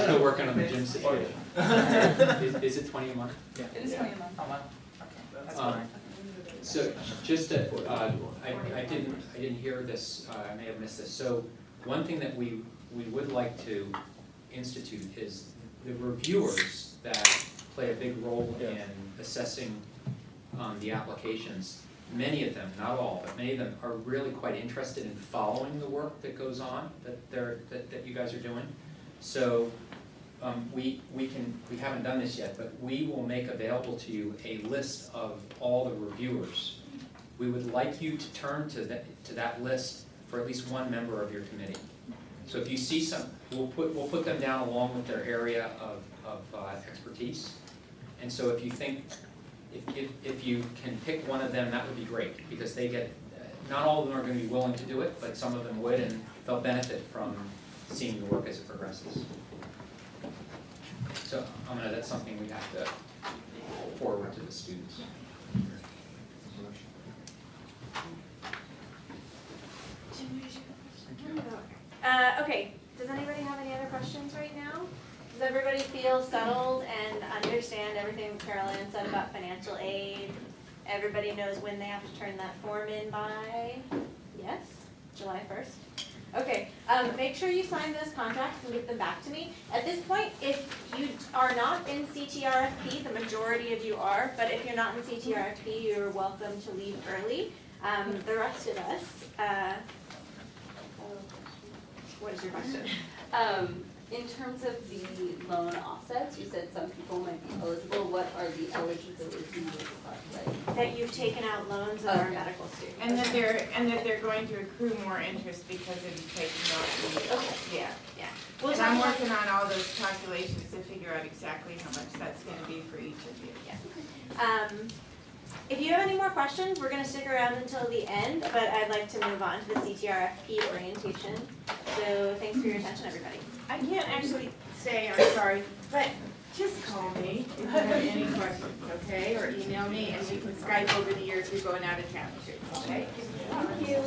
Still working on the gym situation. Is it 20 a month? Yeah. It is 20 a month. Oh, wow. Okay, that's fine. So just to, I didn't hear this, I may have missed this. So one thing that we would like to institute is the reviewers that play a big role in assessing the applications. Many of them, not all, but many of them are really quite interested in following the work that goes on, that you guys are doing. So we haven't done this yet, but we will make available to you a list of all the reviewers. We would like you to turn to that list for at least one member of your committee. So if you see some, we'll put them down along with their area of expertise. And so if you think, if you can pick one of them, that would be great, because they get, not all of them are going to be willing to do it, but some of them would, and they'll benefit from seeing the work as it progresses. So that's something we have to forward to the students. Okay, does anybody have any other questions right now? Does everybody feel settled and understand everything Carolyn said about financial aid? Everybody knows when they have to turn that form in by? Yes? July 1st? Okay, make sure you sign those contracts and get them back to me. At this point, if you are not in CTRFP, the majority of you are, but if you're not in CTRFP, you're welcome to leave early. The rest of us, what is your question? In terms of the loan offsets, you said some people might be eligible. What are the eligibility like? That you've taken out loans and are a medical student. And that they're going to accrue more interest because of you taking out the, yeah. We'll And talk I'm about- working on all those calculations to figure out exactly how much that's gonna be for each of you. Yeah. If you have any more questions, we're gonna stick around until the end, but I'd like to move on to the CTRFP orientation. So thanks for your attention, everybody. I can't actually say, I'm sorry, but just call me if you have any questions, okay? Or email me, and we can Skype over the years we're going out of town too, okay? Thank you.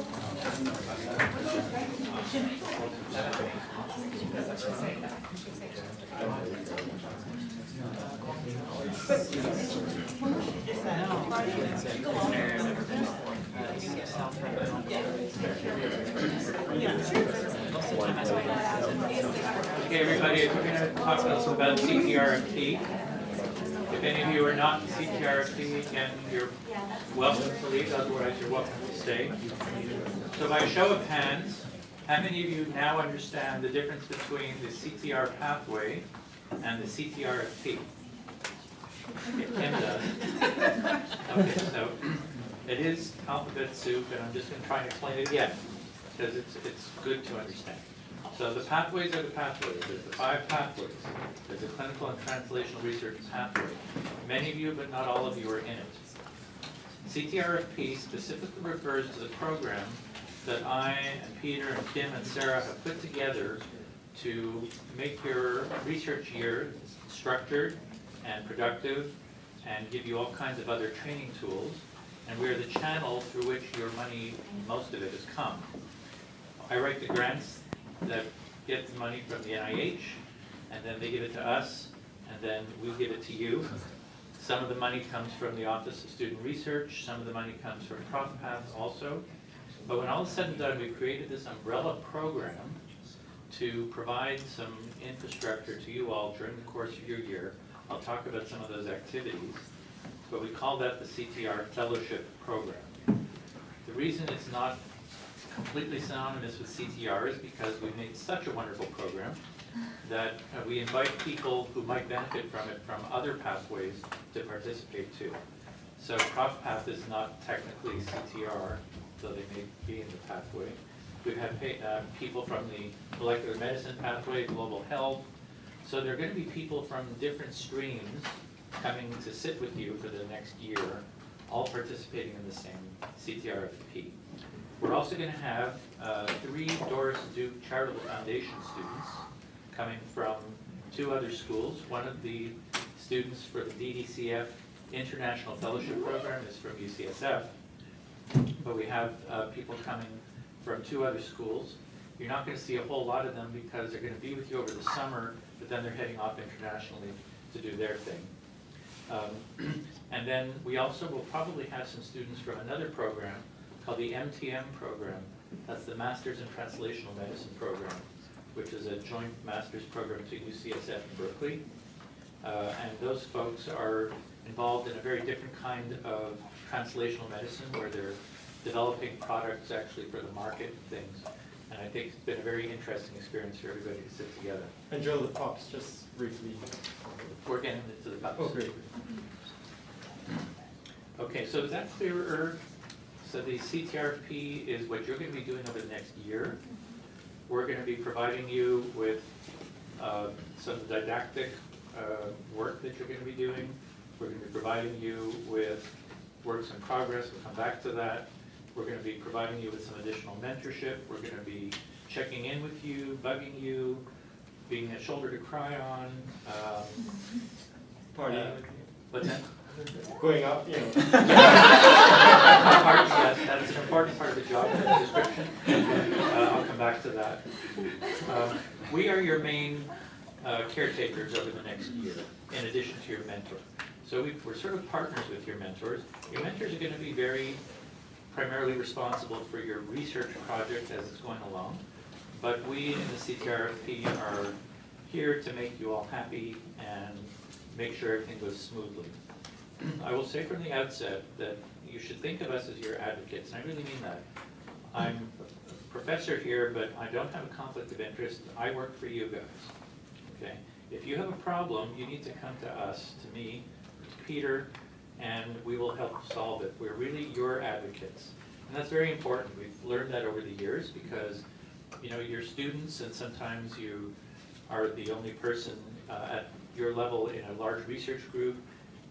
Okay, everybody, we're going to talk about CTRFP. If any of you are not in CTRFP, again, you're welcome to leave, otherwise you're welcome to stay. So by a show of hands, how many of you now understand the difference between the CTR pathway and the CTRFP? Okay, Kim does. Okay, so it is alphabet soup, and I'm just going to try and explain it again, because it's good to understand. So the pathways are the pathways. There's the 5 pathways. There's a clinical and translational research pathway. Many of you, but not all of you, are in it. CTRFP specifically refers to the program that I and Peter and Kim and Sarah have put together to make your research year structured and productive and give you all kinds of other training tools. And we're the channel through which your money, most of it, has come. I write the grants that get the money from the NIH, and then they give it to us, and then we give it to you. Some of the money comes from the Office of Student Research, some of the money comes from ProfPath also. But when all is said and done, we've created this umbrella program to provide some infrastructure to you all during the course of your year. I'll talk about some of those activities, but we call that the CTR Fellowship Program. The reason it's not completely synonymous with CTR is because we've made such a wonderful program that we invite people who might benefit from it from other pathways to participate too. So ProfPath is not technically CTR, though they may be in the pathway. We've had people from the molecular medicine pathway, global health. So there are going to be people from different streams coming to sit with you for the next year, all participating in the same CTRFP. We're also going to have 3 Doris Duke Charitable Foundation students coming from 2 other schools. One of the students for the DDCF International Fellowship Program is from UCSF, but we have people coming from 2 other schools. You're not going to see a whole lot of them because they're going to be with you over the summer, but then they're heading off internationally to do their thing. And then we also will probably have some students from another program called the MTM program. That's the Masters in Translational Medicine program, which is a joint master's program to UCSF and Berkeley. And those folks are involved in a very different kind of translational medicine where they're developing products actually for the market and things. And I think it's been a very interesting experience for everybody to sit together. And Joe, the POPs, just briefly. We're getting into the bucks. Oh, great. Okay, so is that clearer? So the CTRFP is what you're going to be doing over the next year. We're going to be providing you with some didactic work that you're going to be doing. We're going to be providing you with works in progress. We'll come back to that. We're going to be providing you with some additional mentorship. We're going to be checking in with you, bugging you, being a shoulder to cry on. Party. What's that? Going up, you know. Yes, that's an important part of the job description. I'll come back to that. We are your main caretakers over the next year, in addition to your mentor. So we're sort of partners with your mentors. Your mentors are going to be very primarily responsible for your research project as it's going along. But we in the CTRFP are here to make you all happy and make sure everything goes smoothly. I will say from the outset that you should think of us as your advocates, and I really mean that. I'm a professor here, but I don't have a conflict of interest. I work for you guys, okay? If you have a problem, you need to come to us, to me, to Peter, and we will help solve it. We're really your advocates. And that's very important. We've learned that over the years because, you know, you're students and sometimes you are the only person at your level in a large research group.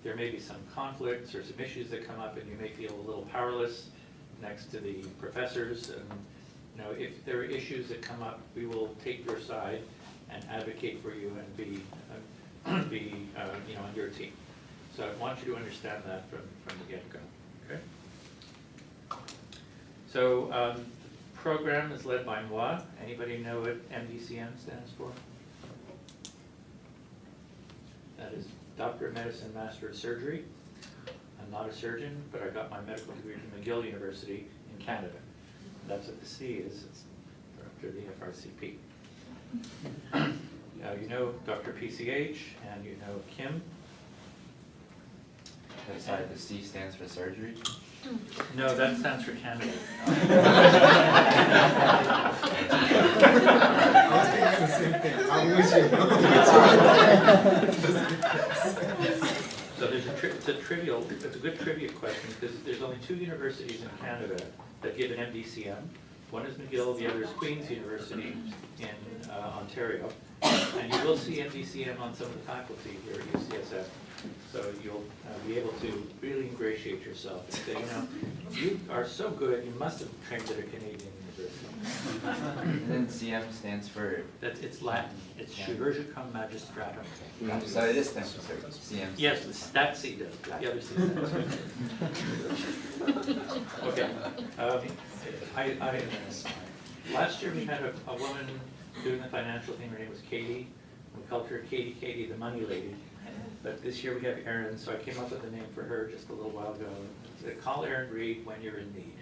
There may be some conflicts or some issues that come up and you may feel a little powerless next to the professors. And you know, if there are issues that come up, we will take your side and advocate for you and be you know, on your team. So I want you to understand that from the get-go, okay? So program is led by moi. Anybody know what MDCM stands for? That is Doctor of Medicine, Master of Surgery. I'm not a surgeon, but I got my medical degree from McGill University in Canada. That's what the C is, it's after the FRCP. You know Dr. PCH and you know Kim. Sorry, the C stands for surgery? No, that stands for Canada. I was thinking the same thing. I'm with you. So there's it's a good trivia question because there's only 2 universities in Canada that give an MDCM. One is McGill, the other is Queen's University in Ontario. And you will see MDCM on some of the faculty here at UCSF. So you'll be able to really ingratiate yourself and say, you know, you are so good, you must have trained at a Canadian university. And then CM stands for... It's Latin. It's Chirurgia cum magistratum. So it is stands for surgery. CM. Yes, that C does. The other C does. Okay. Last year we had a woman doing the financial thing. Her name was Katie. We called her Katie the money lady. But this year we have Erin, so I came up with a name for her just a little while ago. Call Erin Reed when you're in need.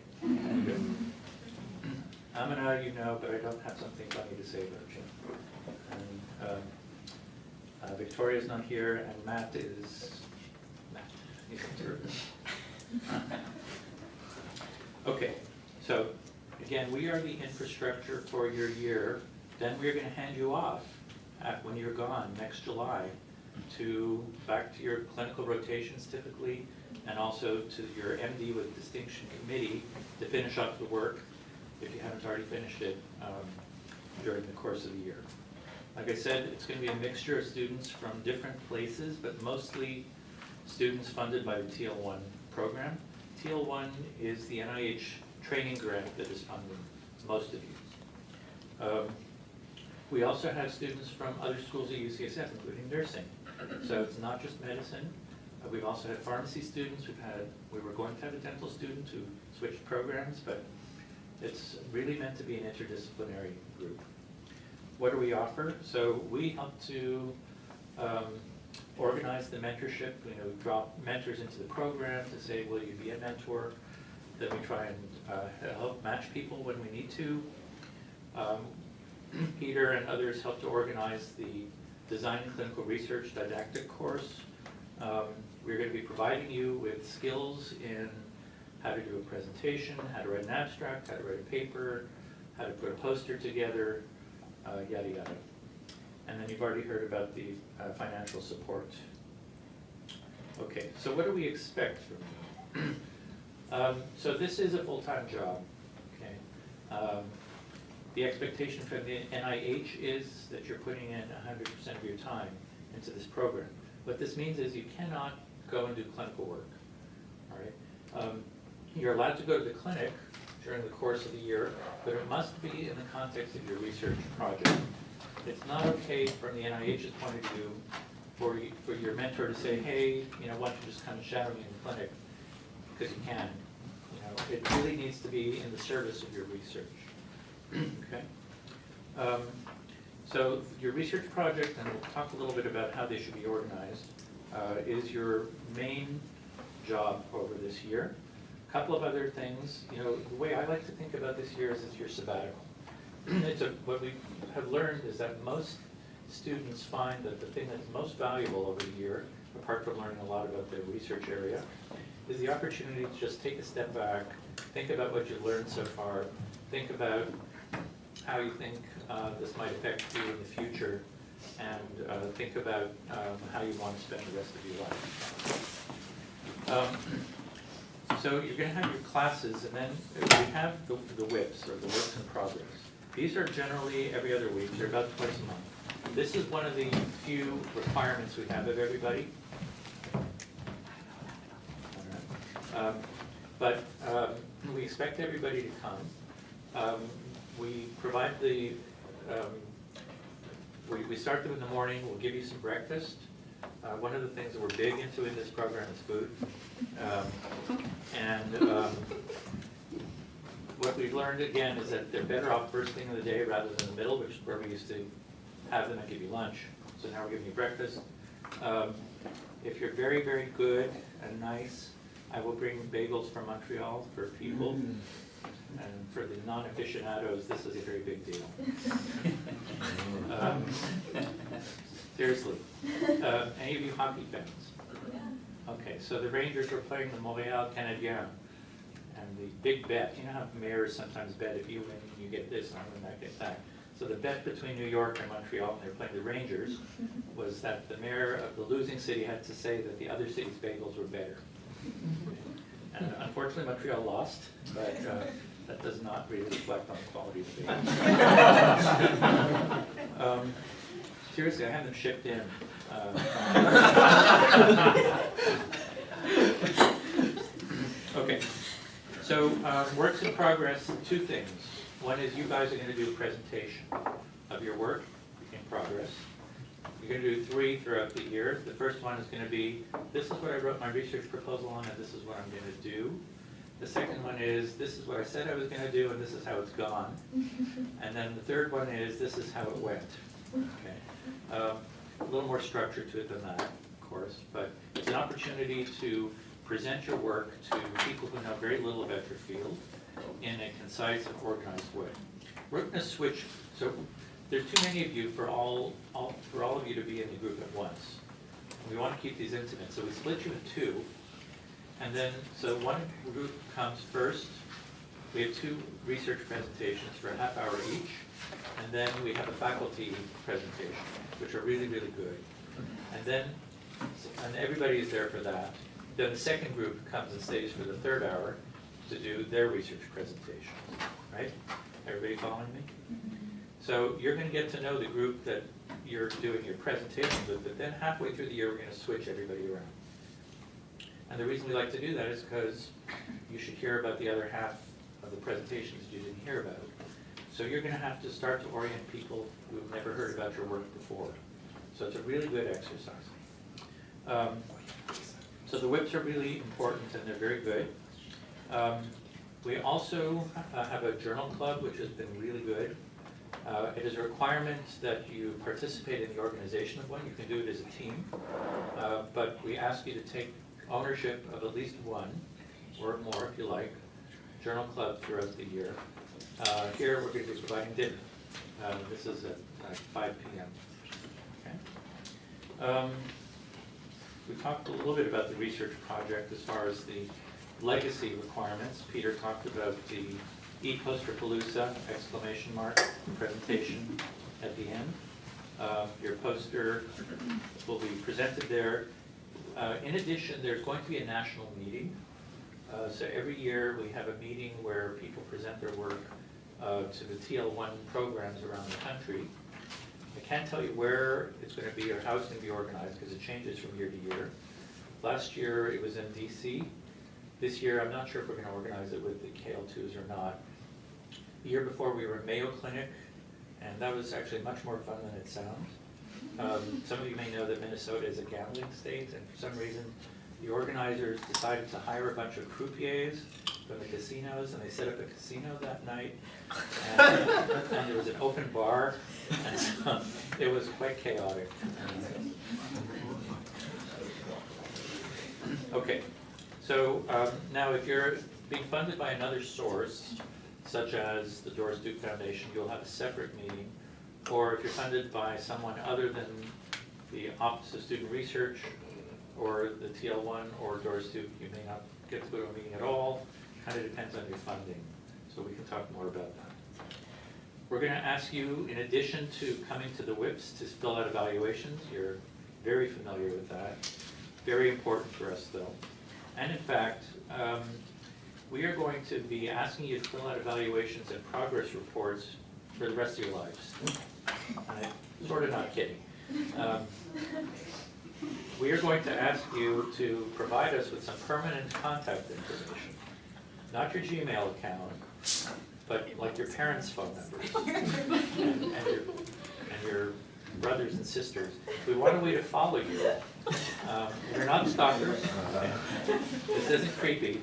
Amina, you know, but I don't have something funny to say about you. And Victoria's not here, and Matt is Matt. He's conservative. Okay, so again, we are the infrastructure for your year. Then we're going to hand you off when you're gone next July back to your clinical rotations typically, and also to your MD with distinction committee to finish up the work if you haven't already finished it during the course of the year. Like I said, it's going to be a mixture of students from different places, but mostly students funded by the TL1 program. TL1 is the NIH training grant that is funding most of you. We also have students from other schools at UCSF, including nursing. So it's not just medicine. We've also had pharmacy students. We were going to have a dental student who switched programs, but It's really meant to be an interdisciplinary group. What do we offer? So we help to organize the mentorship. We drop mentors into the program to say, will you be a mentor? Then we try and help match people when we need to. Peter and others help to organize the Design Clinical Research didactic course. We're going to be providing you with skills in how to do a presentation, how to write an abstract, how to write a paper, how to put a poster together, yada yada. And then you've already heard about the financial support. Okay, so what do we expect from you? So this is a full-time job, okay? The expectation from the NIH is that you're putting in 100% of your time into this program. What this means is you cannot go and do clinical work, all right? You're allowed to go to the clinic during the course of the year, but it must be in the context of your research project. It's not okay from the NIH's point of view for your mentor to say, hey, why don't you just come and shadow me in the clinic, because you can. It really needs to be in the service of your research. Okay. So your research project, and we'll talk a little bit about how they should be organized, is your main job over this year. A couple of other things. The way I like to think about this year is it's your sabbatical. What we have learned is that most students find that the thing that's most valuable over the year, apart from learning a lot about their research area, is the opportunity to just take a step back, think about what you've learned so far, think about how you think this might affect you in the future, and think about how you want to spend the rest of your life. So you're going to have your classes, and then we have the WIPs, or the works in progress. These are generally every other week. They're about twice a month. This is one of the few requirements we have of everybody. But we expect everybody to come. We provide the, we start them in the morning. We'll give you some breakfast. One of the things that we're big into in this program is food. What we've learned, again, is that they're better off first thing in the day rather than the middle, which is where we used to have them and give you lunch. So now we're giving you breakfast. If you're very, very good and nice, I will bring bagels from Montreal for people. And for the non-aficionados, this is a very big deal. Seriously. Any of you hockey fans? Okay, so the Rangers were playing the Montréal Canadiens. And the big bet, you know how mayors sometimes bet if you win, you get this, and I win, I get that. So the bet between New York and Montreal, when they were playing the Rangers, was that the mayor of the losing city had to say that the other city's bagels were better. And unfortunately, Montreal lost, but that does not really reflect on the quality of the bagels. Seriously, I have them shipped in. Okay. So works in progress, two things. One is you guys are going to do a presentation of your work in progress. You're going to do 3 throughout the year. The first one is going to be, this is what I wrote my research proposal on, and this is what I'm going to do. The second one is, this is what I said I was going to do, and this is how it's gone. And then the third one is, this is how it went. Okay. A little more structure to it than that, of course, but it's an opportunity to present your work to people who know very little about your field in a concise and organized way. We're going to switch, so there's too many of you for all of you to be in the group at once. We want to keep these intimate, so we split you in 2. And then, so one group comes first. We have 2 research presentations for a half hour each. And then we have a faculty presentation, which are really, really good. And then, and everybody is there for that. Then the second group comes and stays for the 3rd hour to do their research presentations, right? Everybody following me? So you're going to get to know the group that you're doing your presentations with, but then halfway through the year, we're going to switch everybody around. And the reason we like to do that is because you should hear about the other half of the presentations you didn't hear about. So you're going to have to start to orient people who've never heard about your work before. So it's a really good exercise. So the WIPs are really important, and they're very good. We also have a journal club, which has been really good. It is a requirement that you participate in the organization of one. You can do it as a team, but we ask you to take ownership of at least one, or more if you like, journal club throughout the year. Here we're going to be providing dinner. This is at 5 p.m. Okay. We talked a little bit about the research project as far as the legacy requirements. Peter talked about the e-Posterpalooza, exclamation mark, presentation at the end. Your poster will be presented there. In addition, there's going to be a national meeting. So every year we have a meeting where people present their work to the TL1 programs around the country. I can't tell you where it's going to be or how it's going to be organized because it changes from year to year. Last year it was in DC. This year I'm not sure if we're going to organize it with the KL2s or not. The year before we were at Mayo Clinic, and that was actually much more fun than it sounds. Some of you may know that Minnesota is a gambling state, and for some reason the organizers decided to hire a bunch of croupiers from the casinos, and they set up a casino that night, and there was an open bar, and so it was quite chaotic. Okay, so now if you're being funded by another source, such as the Doris Duke Foundation, you'll have a separate meeting, or if you're funded by someone other than the Office of Student Research, or the TL1 or Doris Duke, you may not get to go to a meeting at all. Kind of depends on your funding. So we can talk more about that. We're going to ask you, in addition to coming to the WIPs, to fill out evaluations. You're very familiar with that. Very important for us, though. And in fact, we are going to be asking you to fill out evaluations and progress reports for the rest of your lives. I'm sort of not kidding. We are going to ask you to provide us with some permanent contact information. Not your Gmail account, but like your parents' phone numbers and your brothers and sisters. We want a way to follow you. We're not stalkers. This isn't creepy.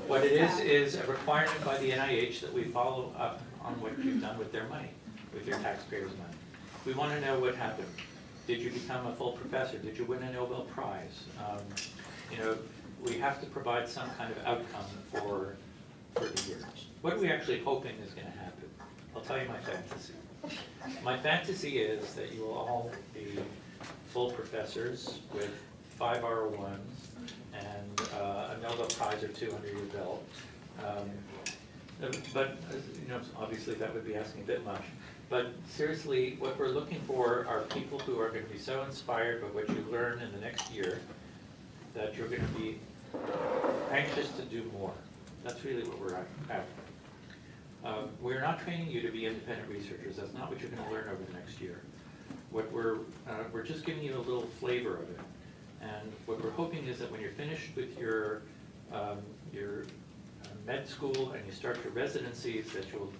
What it is a requirement by the NIH that we follow up on what you've done with their money, with your taxpayers' money. We want to know what happened. Did you become a full professor? Did you win a Nobel Prize? We have to provide some kind of outcome for the year. What are we actually hoping is going to happen? I'll tell you my fantasy. My fantasy is that you will all be full professors with 5 R01s and a Nobel Prize or 2 under your belt. But obviously that would be asking a bit much. But seriously, what we're looking for are people who are going to be so inspired by what you learn in the next year that you're going to be anxious to do more. That's really what we're after. We're not training you to be independent researchers. That's not what you're going to learn over the next year. What we're just giving you a little flavor of it. And what we're hoping is that when you're finished with your med school and you start your residencies, that you'll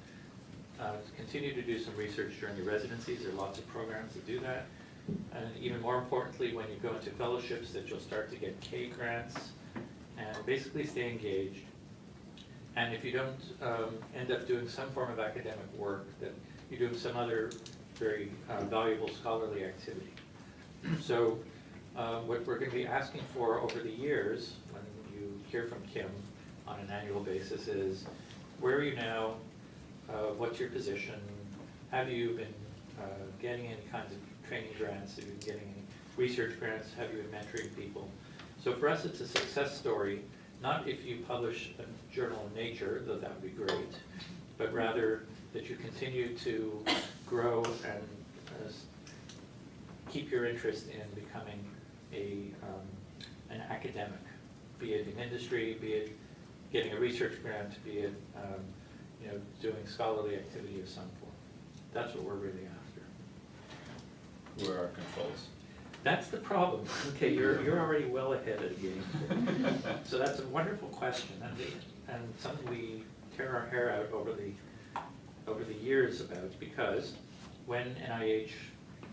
continue to do some research during your residencies. There are lots of programs that do that. And even more importantly, when you go into fellowships, that you'll start to get K grants and basically stay engaged. And if you don't end up doing some form of academic work, that you're doing some other very valuable scholarly activity. So what we're going to be asking for over the years, when you hear from Kim on an annual basis, is where are you now? What's your position? Have you been getting any kinds of training grants? Have you been getting any research grants? Have you been mentoring people? So for us, it's a success story, not if you publish a journal in Nature, though that would be great, but rather that you continue to grow and keep your interest in becoming an academic, be it in industry, be it getting a research grant, be it doing scholarly activity of some form. That's what we're really after. Where are controls? That's the problem. Okay, you're already well ahead of the game. So that's a wonderful question, and something we tear our hair out over the years about, because when NIH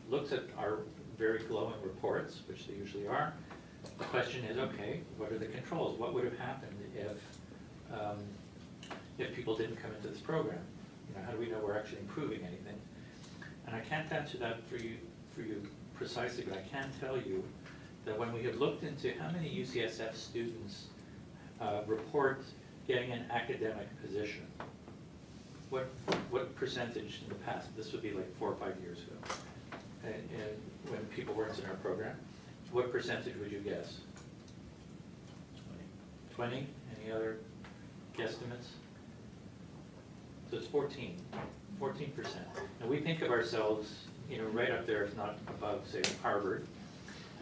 looks at our very glowing reports, which they usually are, the question is, okay, what are the controls? What would have happened if people didn't come into this program? You know, how do we know we're actually improving anything? And I can't answer that for you precisely, but I can tell you that when we have looked into how many UCSF students report getting an academic position, what percentage in the past, this would be like 4 or 5 years ago, and when people weren't in our program, what percentage would you guess? 20? Any other guesstimates? So it's 14%. And we think of ourselves, you know, right up there, if not above, say, Harvard.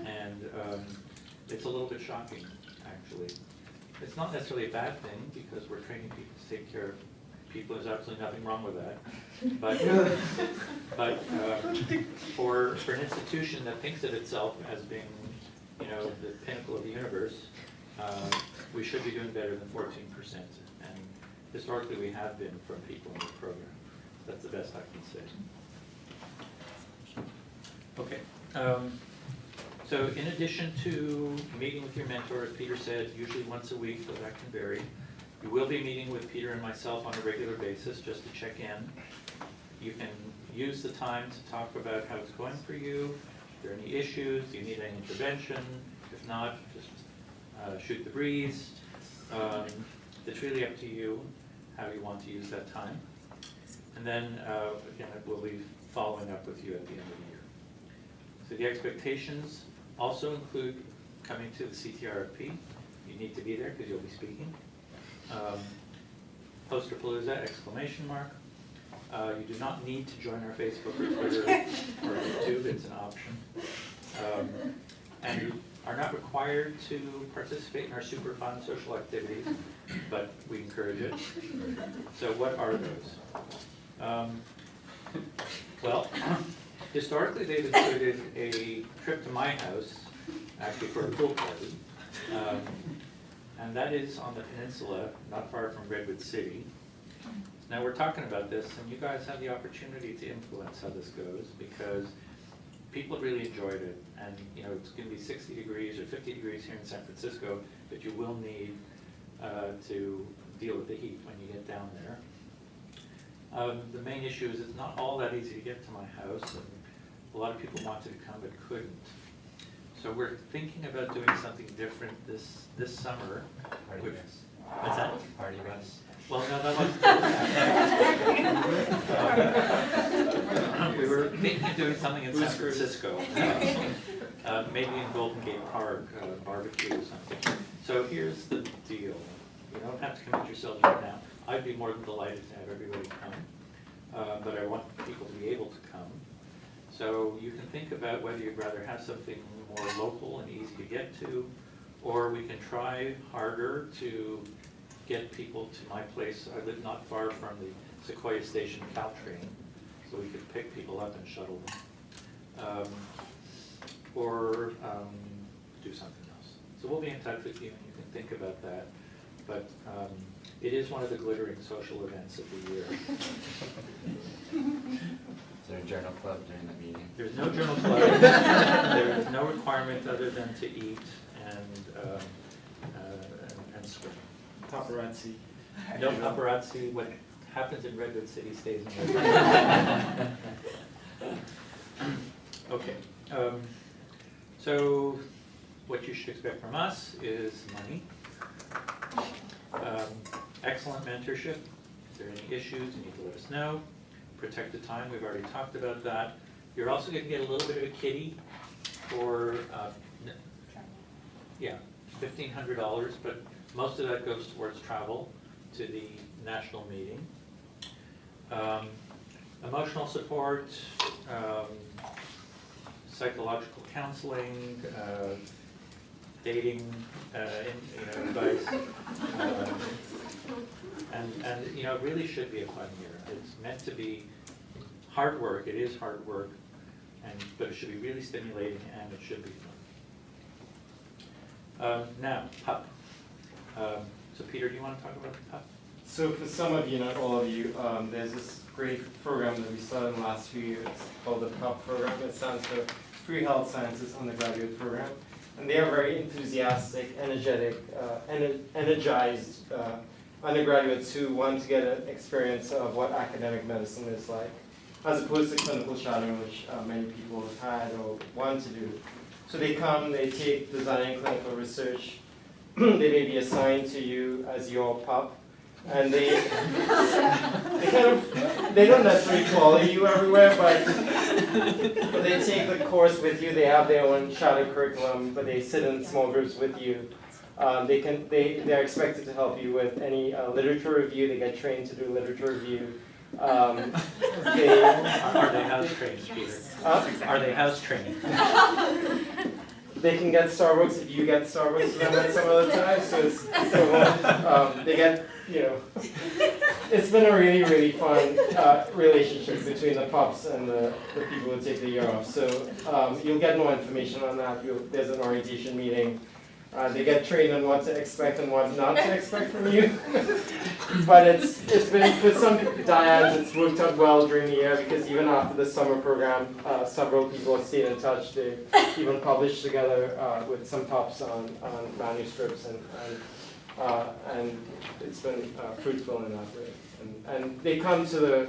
And it's a little bit shocking, actually. It's not necessarily a bad thing because we're training people to take care of people. There's absolutely nothing wrong with that. But for an institution that thinks of itself as being, you know, the pinnacle of the universe, we should be doing better than 14%. And historically, we have been from people in this program. That's the best I can say. Okay. So in addition to meeting with your mentor, as Peter said, usually once a week, though that can vary, you will be meeting with Peter and myself on a regular basis just to check in. You can use the time to talk about how it's going for you. If there are any issues, do you need any intervention? If not, just shoot the breeze. It's really up to you how you want to use that time. And then, again, we'll be following up with you at the end of the year. So the expectations also include coming to the CTRFP. You need to be there because you'll be speaking. Posterpalooza, exclamation mark. You do not need to join our Facebook or Twitter or YouTube, it's an option. And you are not required to participate in our super fun social activities, but we encourage it. So what are those? Well, historically they've included a trip to my house, actually for a pool party. And that is on the peninsula, not far from Redwood City. Now we're talking about this, and you guys have the opportunity to influence how this goes, because people really enjoyed it. And you know, it's going to be 60 degrees or 50 degrees here in San Francisco, but you will need to deal with the heat when you get down there. The main issue is it's not all that easy to get to my house, and a lot of people wanted to come but couldn't. So we're thinking about doing something different this summer. Party bus. What's that? Party bus. Well, no, that wasn't. We were thinking of doing something in San Francisco, maybe in Golden Gate Park, barbecue or something. So here's the deal. You don't have to commit yourselves right now. I'd be more than delighted to have everybody come, but I want people to be able to come. So you can think about whether you'd rather have something more local and easy to get to, or we can try harder to get people to my place. I live not far from the Sequoia Station Caltrain, so we could pick people up and shuttle them. Or do something else. So we'll be in touch with you and you can think about that. But it is one of the glittering social events of the year. Is there a journal club during the meeting? There's no journal club. There is no requirement other than to eat and swim. Paparazzi. No paparazzi. What happens in Redwood City stays in Redwood. Okay. So what you should expect from us is money. Excellent mentorship. If there are any issues, you need to let us know. Protect the time, we've already talked about that. You're also going to get a little bit of a kitty for, $1,500, but most of that goes towards travel to the national meeting. Emotional support, psychological counseling, dating, advice. And you know, it really should be a fun year. It's meant to be hard work. It is hard work, but it should be really stimulating and it should be fun. Now, PUP. So Peter, do you want to talk about the PUP? So for some of you, not all of you, there's this great program that we started in the last few years called the PUP program. It stands for Pre-Health Sciences Undergraduate Program. And they are very enthusiastic, energetic, energized undergraduates who want to get an experience of what academic medicine is like, as opposed to clinical shadowing, which many people have had or want to do. So they come, they take design and clinical research, they may be assigned to you as your pup, and they don't necessarily follow you everywhere, but they take the course with you. They have their own shadow curriculum, but they sit in small groups with you. They're expected to help you with any literature review. They get trained to do literature review. Are they house trained, Peter? Are they house trained? They can get Starbucks if you get Starbucks for them at some other time. So they get, it's been a really, really fun relationship between the pups and the people who take the year off. So you'll get more information on that. There's an orientation meeting. They get trained on what to expect and what not to expect from you. But it's been, for some dyads, it's worked out well during the year, because even after the summer program, several people have stayed in touch. They even published together with some pups on manuscripts, and it's been fruitful in that way. And they come to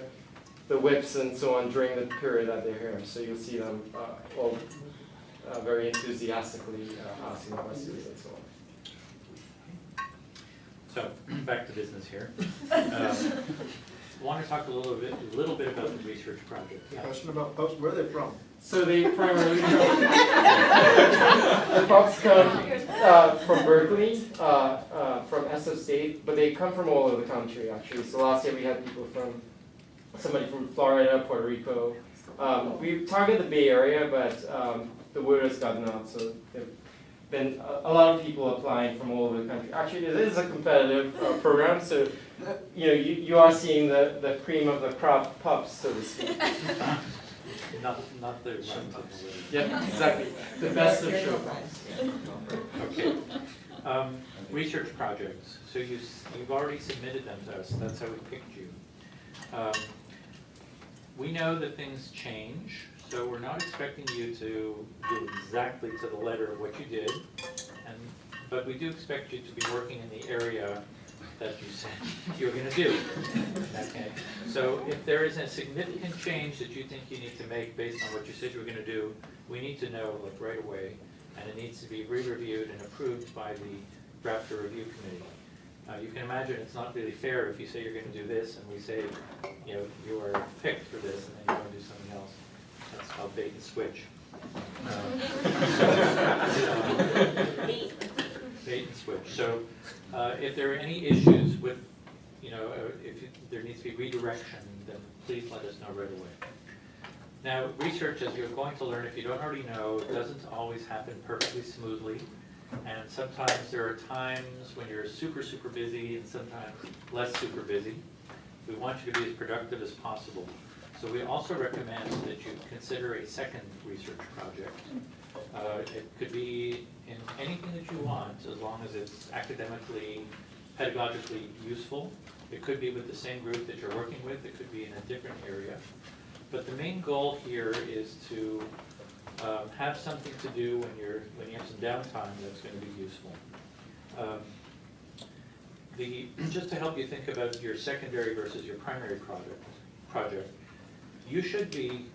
the whips and so on during the period that they're here. So you'll see them all very enthusiastically asking questions and so on. So, back to business here. Want to talk a little bit about the research project. Question about pups, where are they from? So they primarily come, the pups come from Berkeley, from SF State, but they come from all over the country actually. So last year we had somebody from Florida, Puerto Rico. We target the Bay Area, but the word has gotten out, so there have been a lot of people applying from all over the country. Actually, it is a competitive program, so you are seeing the cream of the crop pups, so to speak. Not the runs. Yeah, exactly. The best of show pups. Okay. Research projects. So you've already submitted them to us. That's how we picked you. We know that things change, so we're not expecting you to do exactly to the letter of what you did, but we do expect you to be working in the area that you said you were going to do. Okay. So if there is a significant change that you think you need to make based on what you said you were going to do, we need to know right away, and it needs to be re-reviewed and approved by the drafter review committee. You can imagine it's not really fair if you say you're going to do this and we say, you are picked for this and then you go and do something else. That's called bait and switch. Bait and switch. So if there are any issues with, if there needs to be redirection, then please let us know right away. Now, research, as you're going to learn, if you don't already know, it doesn't always happen perfectly smoothly. And sometimes there are times when you're super, super busy and sometimes less super busy. We want you to be as productive as possible. So we also recommend that you consider a second research project. It could be in anything that you want, as long as it's academically, pedagogically useful. It could be with the same group that you're working with. It could be in a different area. But the main goal here is to have something to do when you have some downtime that's going to be useful. Just to help you think about your secondary versus your primary project, you should be,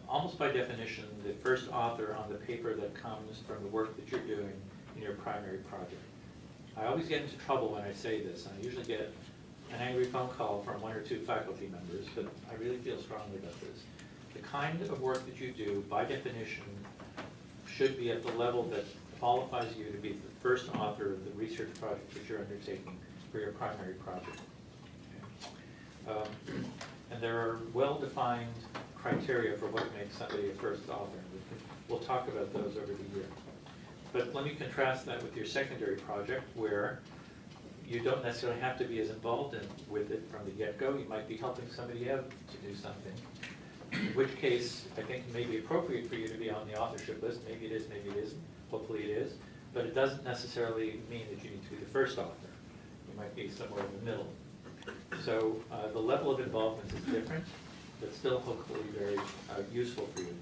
almost by definition, the first author on the paper that comes from the work that you're doing in your primary project. I always get into trouble when I say this, and I usually get an angry phone call from one or two faculty members, but I really feel strongly about this. The kind of work that you do, by definition, should be at the level that qualifies you to be the first author of the research project that you're undertaking for your primary project. Okay. And there are well-defined criteria for what makes somebody a first author. We'll talk about those over the year. But let me contrast that with your secondary project, where you don't necessarily have to be as involved with it from the get-go. You might be helping somebody out to do something. In which case, I think it may be appropriate for you to be on the authorship list. Maybe it is, maybe it isn't. Hopefully it is. But it doesn't necessarily mean that you need to be the first author. You might be somewhere in the middle. So the level of involvement is different, but still hopefully very useful for you.